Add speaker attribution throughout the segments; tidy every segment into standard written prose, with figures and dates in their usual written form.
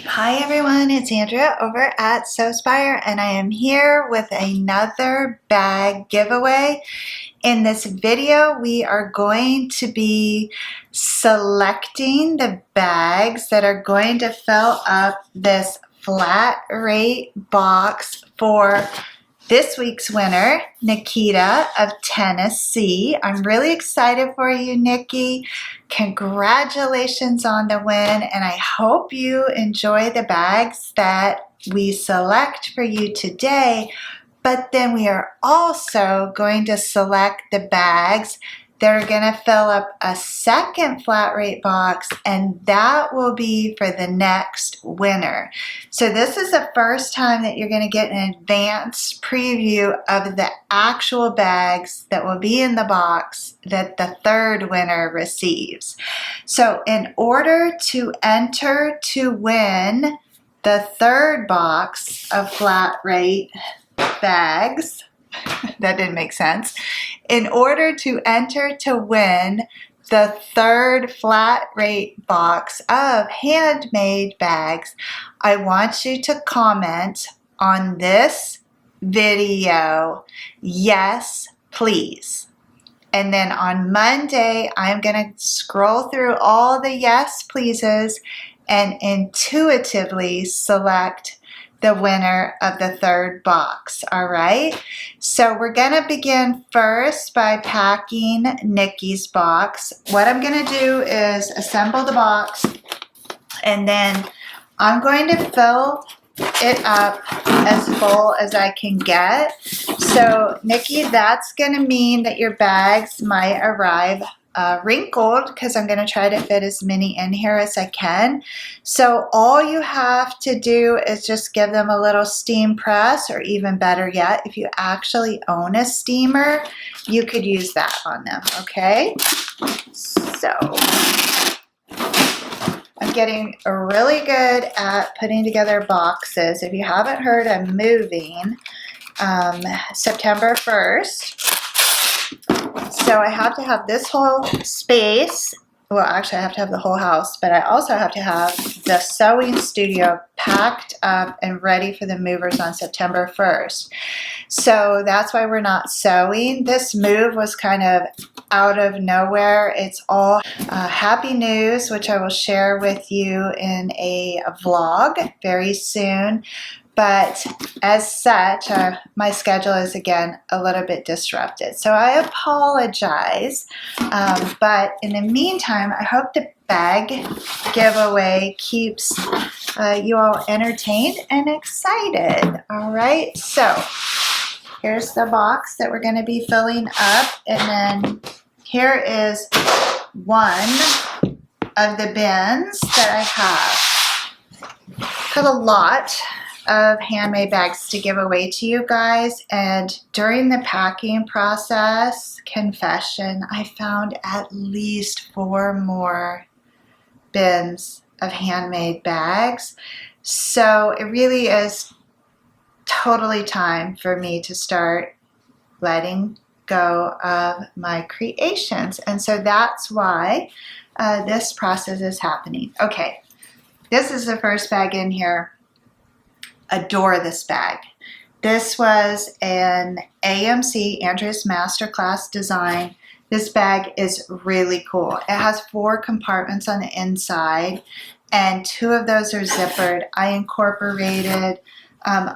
Speaker 1: Hi everyone, it's Andrea over at Sewspire, and I am here with another bag giveaway. In this video, we are going to be selecting the bags that are going to fill up this flat rate box for this week's winner, Nikkita of Tennessee. I'm really excited for you, Nikki. Congratulations on the win, and I hope you enjoy the bags that we select for you today. But then we are also going to select the bags that are going to fill up a second flat rate box, and that will be for the next winner. So this is the first time that you're going to get an advanced preview of the actual bags that will be in the box that the third winner receives. So in order to enter to win the third box of flat rate bags, that didn't make sense. In order to enter to win the third flat rate box of handmade bags, I want you to comment on this video, yes, please. And then on Monday, I'm going to scroll through all the yes, pleases and intuitively select the winner of the third box. All right, so we're going to begin first by packing Nikki's box. What I'm going to do is assemble the box, and then I'm going to fill it up as full as I can get. So Nikki, that's going to mean that your bags might arrive wrinkled, because I'm going to try to fit as many in here as I can. So all you have to do is just give them a little steam press, or even better yet, if you actually own a steamer, you could use that on them, okay? So I'm getting really good at putting together boxes. If you haven't heard, I'm moving September 1st. So I have to have this whole space. Well, actually I have to have the whole house, but I also have to have the sewing studio packed up and ready for the movers on September 1st. So that's why we're not sewing. This move was kind of out of nowhere. It's all happy news, which I will share with you in a vlog very soon. But as such, my schedule is again a little bit disrupted. So I apologize. But in the meantime, I hope the bag giveaway keeps you all entertained and excited. All right, so here's the box that we're going to be filling up. And then here is one of the bins that I have. Got a lot of handmade bags to give away to you guys, and during the packing process, confession, I found at least 4 more bins of handmade bags. So it really is totally time for me to start letting go of my creations, and so that's why this process is happening. Okay, this is the first bag in here. Adore this bag. This was an AMC, Andrea's Masterclass design. This bag is really cool. It has 4 compartments on the inside, and 2 of those are zippered. I incorporated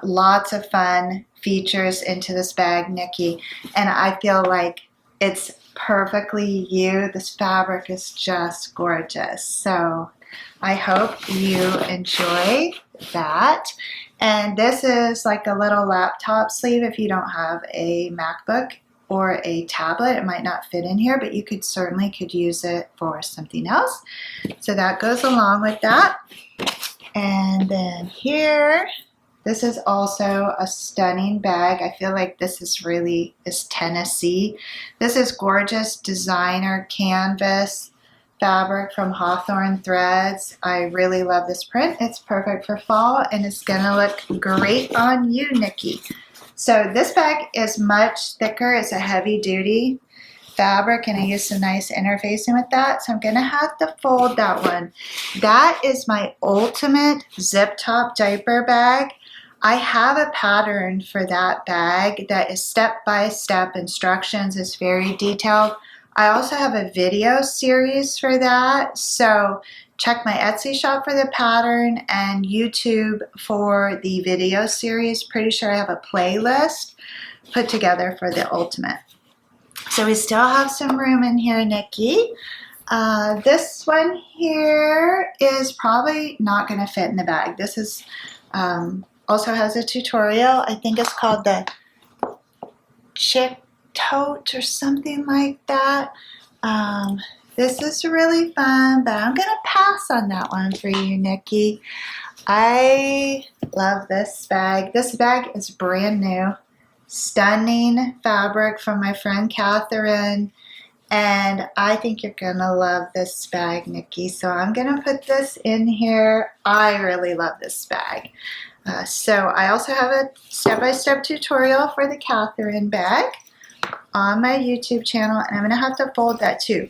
Speaker 1: lots of fun features into this bag, Nikki, and I feel like it's perfectly you. This fabric is just gorgeous. So I hope you enjoy that. And this is like a little laptop sleeve. If you don't have a MacBook or a tablet, it might not fit in here, but you could certainly use it for something else. So that goes along with that. And then here, this is also a stunning bag. I feel like this is Tennessee. This is gorgeous designer canvas fabric from Hawthorne Threads. I really love this print. It's perfect for fall, and it's gonna look great on you, Nikki. So this bag is much thicker. It's a heavy duty fabric, and I used some nice interfacing with that, so I'm gonna have to fold that one. That is my ultimate zip top diaper bag. I have a pattern for that bag that is step-by-step instructions. It's very detailed. I also have a video series for that, so check my Etsy shop for the pattern and YouTube for the video series. Pretty sure I have a playlist put together for the ultimate. So we still have some room in here, Nikki. This one here is probably not going to fit in the bag. This is also has a tutorial. I think it's called the Chick Tote or something like that. This is really fun, but I'm going to pass on that one for you, Nikki. I love this bag. This bag is brand new. Stunning fabric from my friend Catherine. And I think you're going to love this bag, Nikki. So I'm going to put this in here. I really love this bag. So I also have a step-by-step tutorial for the Catherine bag on my YouTube channel, and I'm going to have to fold that too.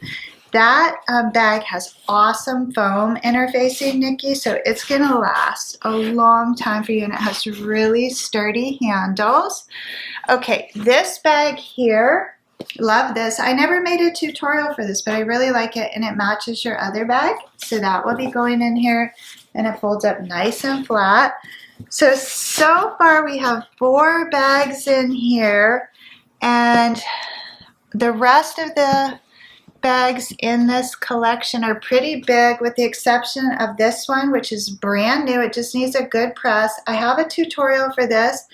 Speaker 1: That bag has awesome foam interfacing, Nikki, so it's going to last a long time for you, and it has really sturdy handles. Okay, this bag here, love this. I never made a tutorial for this, but I really like it, and it matches your other bag, so that will be going in here, and it folds up nice and flat. So far we have 4 bags in here, and the rest of the bags in this collection are pretty big, with the exception of this one, which is brand new. It just needs a good press. I have a tutorial for this.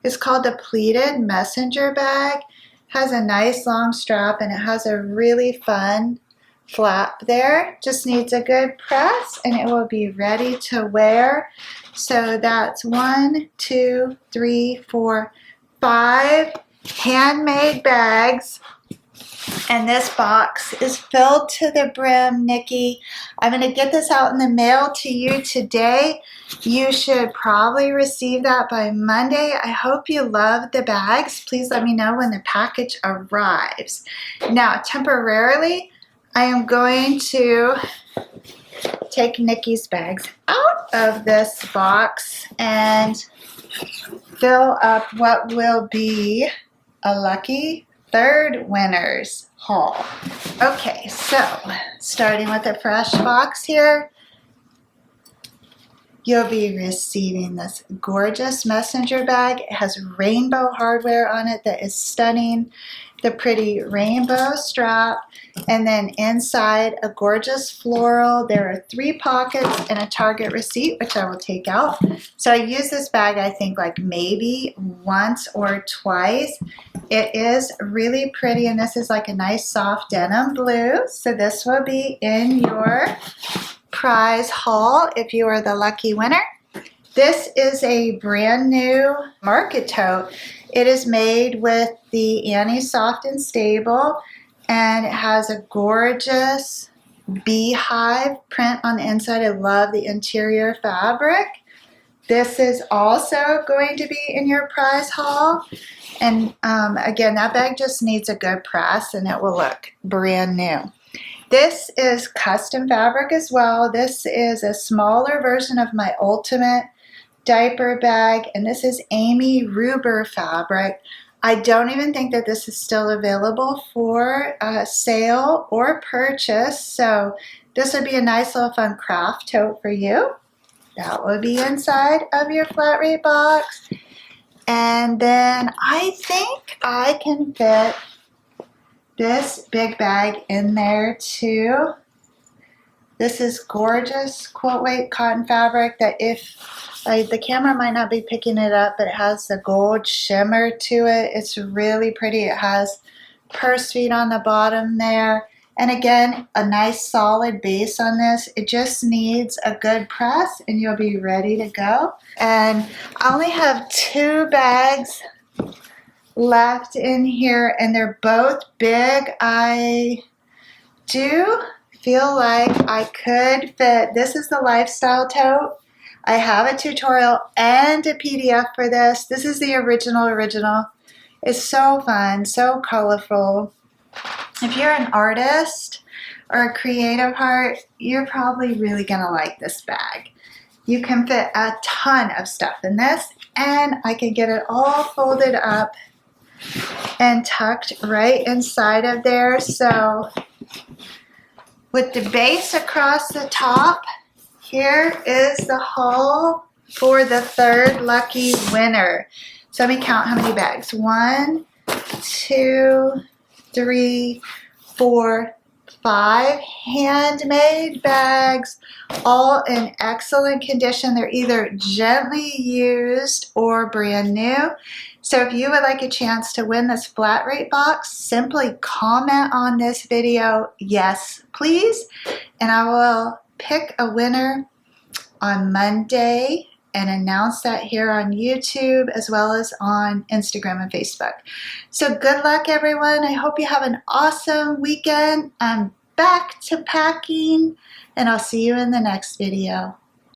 Speaker 1: It's called the pleated messenger bag. It has a nice long strap, and it has a really fun flap there. Just needs a good press, and it will be ready to wear. So that's 1, 2, 3, 4, 5 handmade bags. And this box is filled to the brim, Nikki. I'm going to get this out in the mail to you today. You should probably receive that by Monday. I hope you love the bags. Please let me know when the package arrives. Now, temporarily, I am going to take Nikki's bags out of this box and fill up what will be a lucky third winner's haul. Okay, so starting with a fresh box here, you'll be receiving this gorgeous messenger bag. It has rainbow hardware on it that is stunning. The pretty rainbow strap, and then inside a gorgeous floral. There are 3 pockets and a Target receipt, which I will take out. So I use this bag, I think, like maybe once or twice. It is really pretty, and this is like a nice soft denim blue. So this will be in your prize haul if you are the lucky winner. This is a brand new market tote. It is made with the Annie Soft and Stable, and it has a gorgeous beehive print on the inside. I love the interior fabric. This is also going to be in your prize haul. And again, that bag just needs a good press, and it will look brand new. This is custom fabric as well. This is a smaller version of my ultimate diaper bag, and this is Amy Ruber fabric. I don't even think that this is still available for sale or purchase, so this would be a nice little fun craft tote for you. That will be inside of your flat rate box. And then I think I can fit this big bag in there too. This is gorgeous quilt weight cotton fabric that the camera might not be picking it up, but it has the gold shimmer to it. It's really pretty. It has purse feet on the bottom there. And again, a nice solid base on this. It just needs a good press and you'll be ready to go. And I only have 2 bags left in here, and they're both big. I do feel like I could fit, this is the lifestyle tote. I have a tutorial and a PDF for this. This is the original. It's so fun, so colorful. If you're an artist or a creative heart, you're probably really gonna like this bag. You can fit a ton of stuff in this, and I can get it all folded up and tucked right inside of there. So with the base across the top, here is the haul for the third lucky winner. So let me count how many bags. 1, 2, 3, 4, 5 handmade bags, all in excellent condition. They're either gently used or brand new. So if you would like a chance to win this flat rate box, simply comment on this video, yes, please, and I will pick a winner on Monday and announce that here on YouTube as well as on Instagram and Facebook. So good luck, everyone. I hope you have an awesome weekend. I'm back to packing, and I'll see you in the next video.